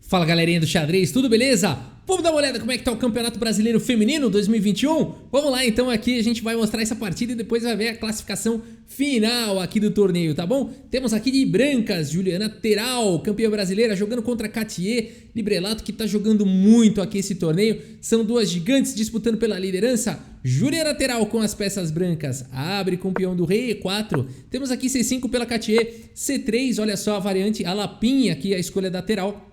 Fala galerinha do xadrez, tudo beleza? Vamos dar uma olhada como é que tá o Campeonato Brasileiro Feminino 2021? Vamos lá então, aqui a gente vai mostrar essa partida e depois vai ver a classificação final aqui do torneio, tá bom? Temos aqui de brancas, Juliana Teral, campeã brasileira, jogando contra Catier Librelato, que tá jogando muito aqui esse torneio. São duas gigantes disputando pela liderança. Juliana Teral com as peças brancas, abre com o peão do rei E4. Temos aqui C5 pela Catier, C3, olha só a variante, a lapinha aqui, a escolha da Teral.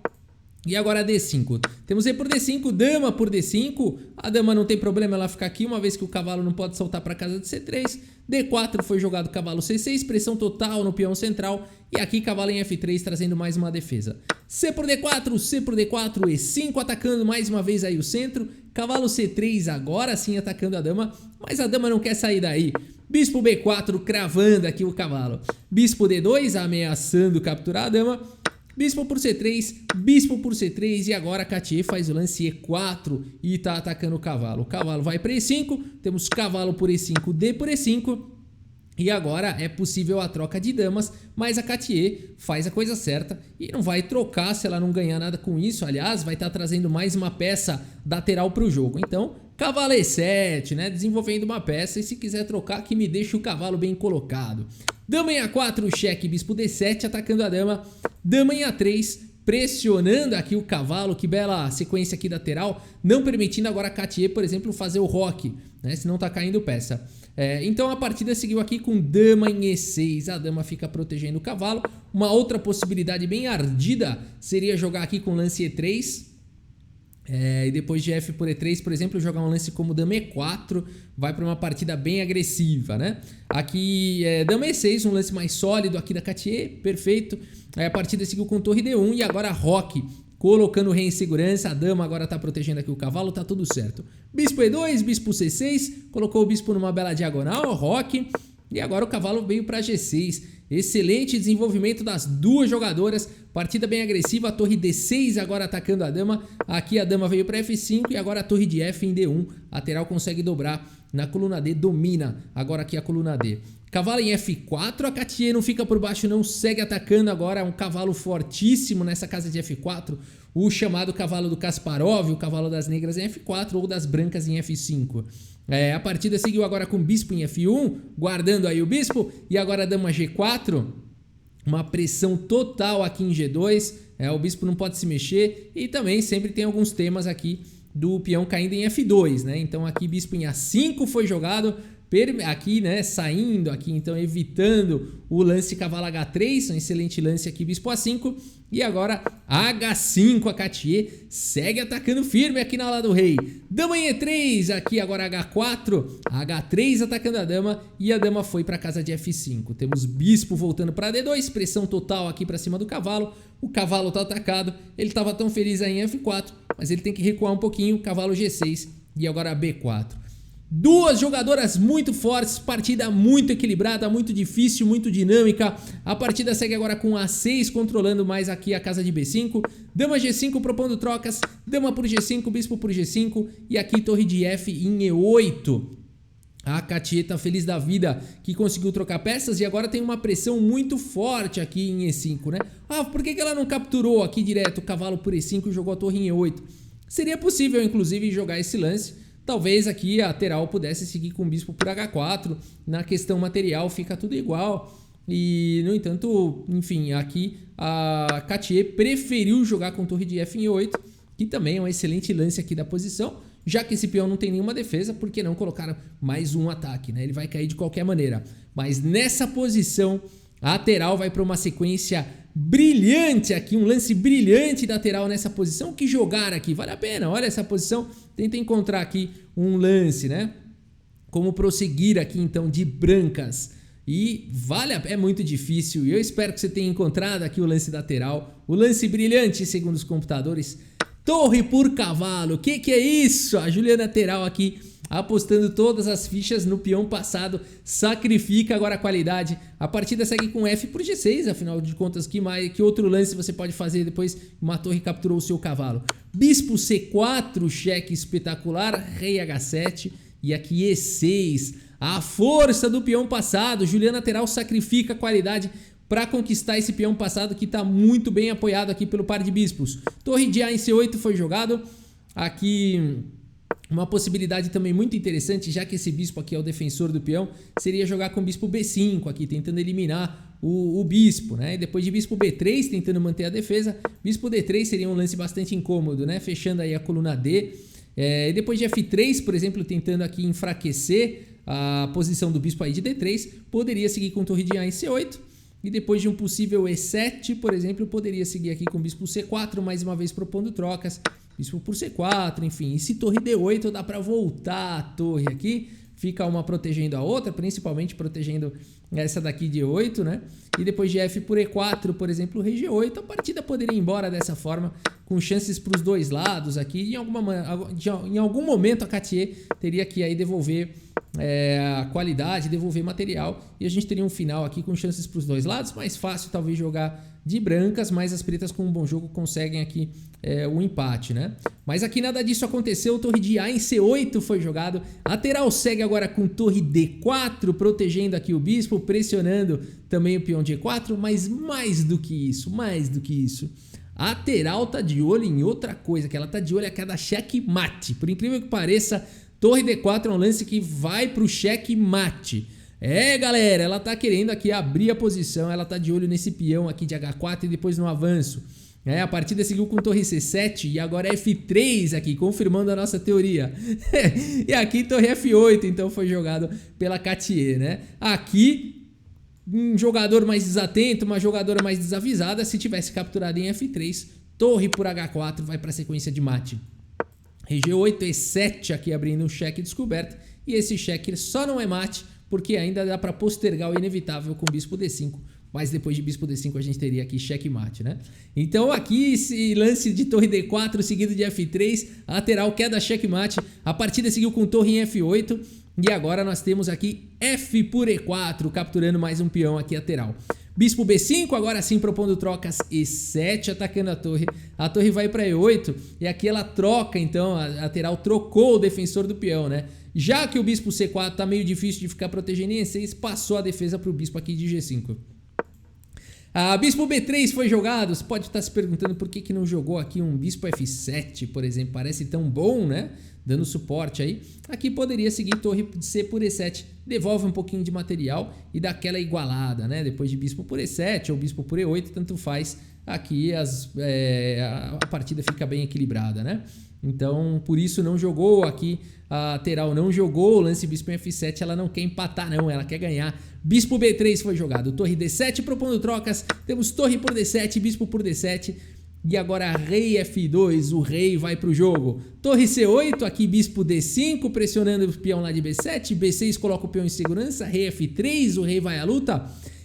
E agora D5, temos E por D5, dama por D5, a dama não tem problema ela ficar aqui, uma vez que o cavalo não pode saltar para casa de C3, D4 foi jogado cavalo C6, pressão total no peão central, e aqui cavalo em F3 trazendo mais uma defesa. C por D4, E5 atacando mais uma vez aí o centro, cavalo C3 agora sim atacando a dama, mas a dama não quer sair daí. Bispo B4 cravando aqui o cavalo, bispo D2 ameaçando capturar a dama, bispo por C3 e agora Catier faz o lance E4 e tá atacando o cavalo. O cavalo vai para E5, temos cavalo por E5, D por E5 e agora é possível a troca de damas, mas a Catier faz a coisa certa e não vai trocar se ela não ganhar nada com isso. Aliás, vai estar trazendo mais uma peça lateral para o jogo. Então, cavalo E7, né? Desenvolvendo uma peça e se quiser trocar que me deixe o cavalo bem colocado. Dama em A4, cheque, bispo D7 atacando a dama. Dama em A3, pressionando aqui o cavalo, que bela sequência aqui lateral, não permitindo agora a Catier, por exemplo, fazer o roque, né? Senão tá caindo peça. Então a partida seguiu aqui com dama em E6, a dama fica protegendo o cavalo. Uma outra possibilidade bem ardida seria jogar aqui com lance E3. E depois de F por E3, por exemplo, jogar um lance como dama E4, vai para uma partida bem agressiva, né? Aqui dama E6, um lance mais sólido aqui da Catier, perfeito. Aí a partida seguiu com torre D1 e agora roque, colocando o rei em segurança, a dama agora tá protegendo aqui o cavalo, tá tudo certo. Bispo E2, bispo C6, colocou o bispo numa bela diagonal, roque, e agora o cavalo veio para G6. Excelente desenvolvimento das duas jogadoras, partida bem agressiva, a torre D6 agora atacando a dama, aqui a dama veio para F5 e agora a torre de F em D1, a lateral consegue dobrar na coluna D, domina agora aqui a coluna D. Cavalo em F4, a Catier não fica por baixo não, segue atacando agora, um cavalo fortíssimo nessa casa de F4, o chamado cavalo do Kasparov, o cavalo das negras em F4 ou das brancas em F5. A partida seguiu agora com bispo em F1, guardando aí o bispo, e agora dama G4, uma pressão total aqui em G2, o bispo não pode se mexer, e também sempre tem alguns temas aqui do peão caindo em F2, né? Então aqui bispo em A5 foi jogado, aqui, né, saindo aqui, então evitando o lance cavalo H3, um excelente lance aqui, bispo A5, e agora H5, a Catier segue atacando firme aqui na ala do rei. Dama em E3, aqui agora H4, H3 atacando a dama e a dama foi para casa de F5. Temos bispo voltando para D2, pressão total aqui para cima do cavalo, o cavalo tá atacado, ele estava tão feliz aí em F4, mas ele tem que recuar um pouquinho, cavalo G6 e agora B4. Duas jogadoras muito fortes, partida muito equilibrada, muito difícil, muito dinâmica. A partida segue agora com A6, controlando mais aqui a casa de B5. Dama G5 propondo trocas, dama por G5, bispo por G5 e aqui torre de F em E8. A Catier tá feliz da vida que conseguiu trocar peças e agora tem uma pressão muito forte aqui em E5, né? Por que ela não capturou aqui direto o cavalo por E5 e jogou a torre em E8? Seria possível, inclusive, jogar esse lance. Talvez aqui a lateral pudesse seguir com o bispo por H4, na questão material fica tudo igual. E, no entanto, enfim, aqui a Catier preferiu jogar com torre de F em E8, que também é um excelente lance aqui da posição. Já que esse peão não tem nenhuma defesa, por que não colocar mais um ataque, né? Ele vai cair de qualquer maneira. Mas nessa posição, a lateral vai para uma sequência brilhante aqui, um lance brilhante da lateral nessa posição. Que jogar aqui, vale a pena, olha essa posição, tenta encontrar aqui um lance, né? Como prosseguir aqui então de brancas. E é muito difícil, e eu espero que você tenha encontrado aqui o lance lateral, o lance brilhante segundo os computadores. Torre por cavalo, que é isso? A Juliana Teral aqui apostando todas as fichas no peão passado, sacrifica agora a qualidade. A partida segue com F por G6, afinal de contas, que outro lance você pode fazer depois que uma torre capturou o seu cavalo? Bispo C4, cheque espetacular, rei H7 e aqui E6. A força do peão passado, Juliana Teral sacrifica a qualidade para conquistar esse peão passado que está muito bem apoiado aqui pelo par de bispos. Torre de A em C8 foi jogado. Aqui uma possibilidade também muito interessante, já que esse bispo aqui é o defensor do peão, seria jogar com o bispo B5 aqui, tentando eliminar o bispo, né? E depois de bispo B3, tentando manter a defesa. Bispo D3 seria um lance bastante incômodo, né? Fechando aí a coluna D. E depois de F3, por exemplo, tentando aqui enfraquecer a posição do bispo aí de D3, poderia seguir com torre de A em C8. E depois de um possível E7, por exemplo, poderia seguir aqui com bispo C4, mais uma vez propondo trocas. Bispo por C4, enfim. E se torre D8, dá para voltar a torre aqui. Fica uma protegendo a outra, principalmente protegendo essa daqui de 8, né? E depois de F por E4, por exemplo, rei G8, a partida poderia ir embora dessa forma, com chances para os dois lados aqui. Em algum momento a Cartier teria que aí devolver a qualidade, devolver material, e a gente teria um final aqui com chances para os dois lados. Mais fácil talvez jogar de brancas, mas as pretas com um bom jogo conseguem aqui o empate, né? Mas aqui nada disso aconteceu. Torre de A em C8 foi jogado. Lateral segue agora com torre D4, protegendo aqui o bispo, pressionando também o peão de E4, mas mais do que isso, a lateral tá de olho em outra coisa, que ela tá de olho a cada checkmate. Por incrível que pareça, torre D4 é um lance que vai pro checkmate. Galera, ela tá querendo aqui abrir a posição, ela tá de olho nesse peão aqui de H4 e depois no avanço. A partida seguiu com torre C7 e agora F3 aqui, confirmando a nossa teoria. E aqui torre F8, então foi jogado pela Cartier, né? Aqui, um jogador mais desatento, uma jogadora mais desavisada, se tivesse capturado em F3, torre por H4 vai para a sequência de mate. Rei G8, E7 aqui abrindo um cheque descoberto, e esse cheque só não é mate porque ainda dá para postergar o inevitável com bispo D5, mas depois de bispo D5 a gente teria aqui checkmate, né? Então aqui esse lance de torre D4 seguido de F3, lateral queda checkmate, a partida seguiu com torre em F8 e agora nós temos aqui F por E4, capturando mais um peão aqui lateral. Bispo B5, agora sim propondo trocas, E7 atacando a torre vai para E8 e aqui ela troca, então a lateral trocou o defensor do peão, né? Já que o bispo C4 tá meio difícil de ficar protegendo em E6, passou a defesa para o bispo aqui de G5. Bispo B3 foi jogado. Você pode estar se perguntando por que não jogou aqui um bispo F7, por exemplo. Parece tão bom, né? Dando suporte aí. Aqui poderia seguir torre C por E7. Devolve um pouquinho de material e dá aquela igualada, né? Depois de bispo por E7 ou bispo por E8, tanto faz. Aqui a partida fica bem equilibrada, né? Então, por isso não jogou aqui, a lateral não jogou o lance bispo em F7, ela não quer empatar não, ela quer ganhar. Bispo B3 foi jogado, torre D7 propondo trocas, temos torre por D7, bispo por D7 e agora rei F2, o rei vai pro jogo. Torre C8, aqui bispo D5 pressionando o peão lá de B7, B6 coloca o peão em segurança, rei F3, o rei vai à luta.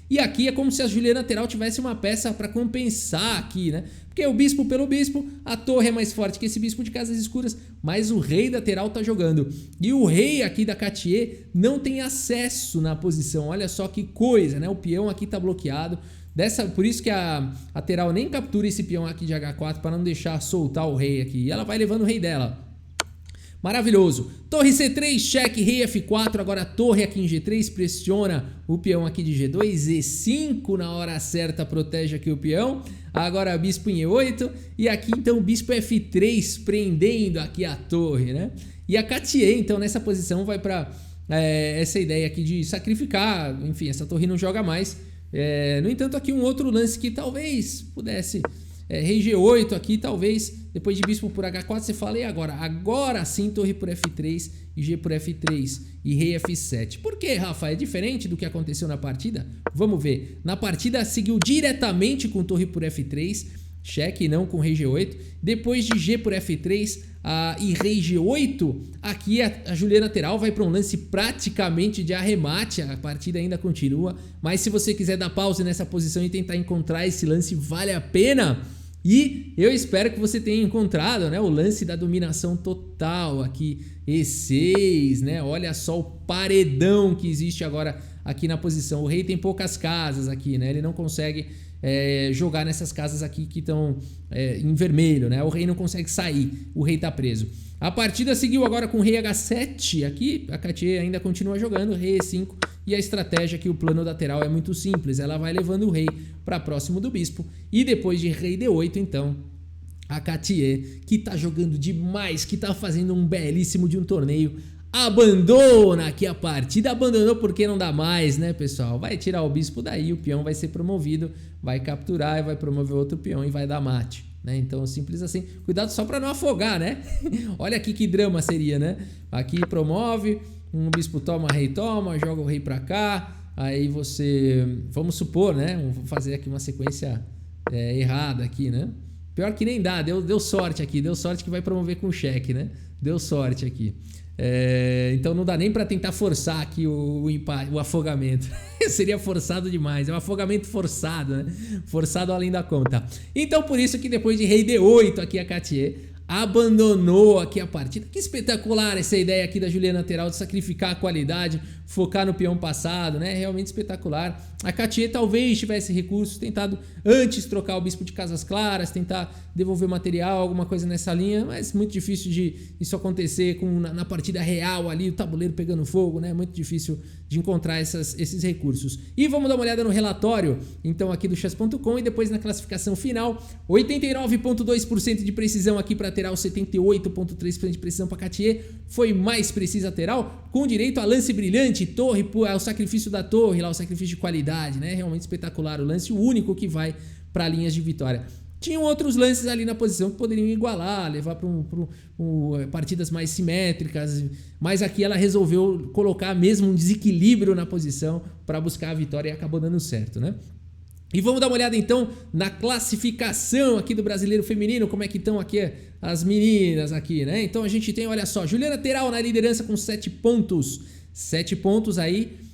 E aqui é como se a Juliana lateral tivesse uma peça para compensar aqui, né? Porque o bispo pelo bispo, a torre é mais forte que esse bispo de casas escuras, mas o rei lateral tá jogando. E o rei aqui da Cartier não tem acesso na posição, olha só que coisa, né? O peão aqui tá bloqueado. Por isso que a lateral nem captura esse peão aqui de H4 para não deixar soltar o rei aqui. E ela vai levando o rei dela. Maravilhoso. Torre C3, cheque, rei F4, agora torre aqui em G3, pressiona o peão aqui de G2, E5 na hora certa protege aqui o peão, agora bispo em E8 e aqui então bispo F3 prendendo aqui a torre, né? E a Cartier então nessa posição vai para essa ideia aqui de sacrificar, enfim, essa torre não joga mais. No entanto aqui um outro lance que talvez pudesse... rei G8 aqui, talvez, depois de bispo por H4, você fala, e agora? Agora sim, torre por F3 e G por F3 e rei F7. Por que, Rafa? É diferente do que aconteceu na partida? Vamos ver. Na partida, seguiu diretamente com torre por F3, cheque, não com rei G8. Depois de G por F3 e rei G8, aqui a Juliana lateral vai para um lance praticamente de arremate, a partida ainda continua, mas se você quiser dar pausa nessa posição e tentar encontrar esse lance, vale a pena. E eu espero que você tenha encontrado, né, o lance da dominação total aqui, E6, né? Olha só o paredão que existe agora aqui na posição. O rei tem poucas casas aqui, né? Ele não consegue jogar nessas casas aqui que estão em vermelho, né? O rei não consegue sair, o rei tá preso. A partida seguiu agora com o rei H7 aqui, a Katia ainda continua jogando, rei E5, e a estratégia aqui, o plano lateral é muito simples, ela vai levando o rei para próximo do bispo, e depois de rei D8, então, a Katia, que tá jogando demais, que tá fazendo um belíssimo de um torneio, abandona aqui a partida, abandonou porque não dá mais, né, pessoal? Vai tirar o bispo daí, o peão vai ser promovido, vai capturar e vai promover outro peão e vai dar mate, né? Então, simples assim. Cuidado só para não afogar, né? Olha aqui que drama seria, né? Aqui promove, um bispo toma, rei toma, joga o rei para cá, aí você, vamos supor, né? Vou fazer aqui uma sequência errada aqui, né? Pior que nem dá, deu sorte aqui, deu sorte que vai promover com cheque, né? Deu sorte aqui. Então não dá nem para tentar forçar aqui o empate, o afogamento. Seria forçado demais, é um afogamento forçado, né? Forçado além da conta. Então por isso que depois de rei D8 aqui a Katia abandonou aqui a partida. Que espetacular essa ideia aqui da Juliana Terral de sacrificar a qualidade, focar no peão passado, né? Realmente espetacular. A Katia talvez tivesse recursos, tentado antes trocar o bispo de casas claras, tentar devolver material, alguma coisa nessa linha, mas muito difícil de isso acontecer na partida real ali, o tabuleiro pegando fogo, né? Muito difícil de encontrar esses recursos. E vamos dar uma olhada no relatório, então, aqui do chess.com e depois na classificação final. 89,2% de precisão aqui para Terral, 78,3% de precisão para Katia. Foi mais precisa Terral, com direito a lance brilhante, torre, o sacrifício da torre, lá o sacrifício de qualidade, né? Realmente espetacular o lance, o único que vai para linhas de vitória. Tinham outros lances ali na posição que poderiam igualar, levar para partidas mais simétricas, mas aqui ela resolveu colocar mesmo um desequilíbrio na posição para buscar a vitória e acabou dando certo, né? E vamos dar uma olhada então na classificação aqui do Brasileiro Feminino, como é que estão aqui as meninas aqui, né? Então a gente tem, olha só, Juliana Terral na liderança com 7 pontos. 7 pontos aí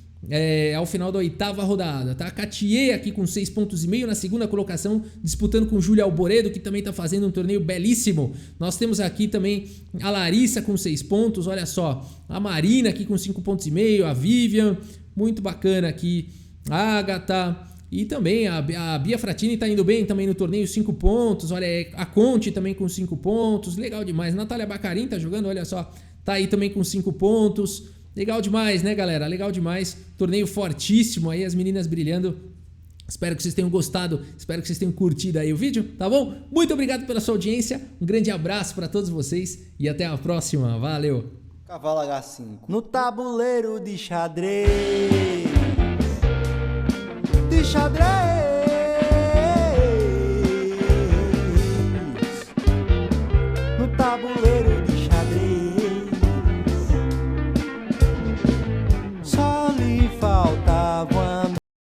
ao final da 8ª rodada, tá? A Katia aqui com 6,5 pontos na segunda colocação, disputando com Júlia Alboredo, que também tá fazendo um torneio belíssimo. Nós temos aqui também a Larissa com 6 pontos, olha só. A Marina aqui com 5,5 pontos, a Vivian, muito bacana aqui. A Agatha... E também a Bia Fratini tá indo bem também no torneio, 5 pontos. Olha, a Conte também com 5 pontos. Legal demais. Natália Bacarin tá jogando, olha só. Tá aí também com 5 pontos. Legal demais, né, galera? Legal demais. Torneio fortíssimo aí, as meninas brilhando. Espero que vocês tenham gostado. Espero que vocês tenham curtido aí o vídeo, tá bom? Muito obrigado pela sua audiência. Um grande abraço para todos vocês e até a próxima. Valeu! Cavalo H5 no tabuleiro de xadrez. De xadrez.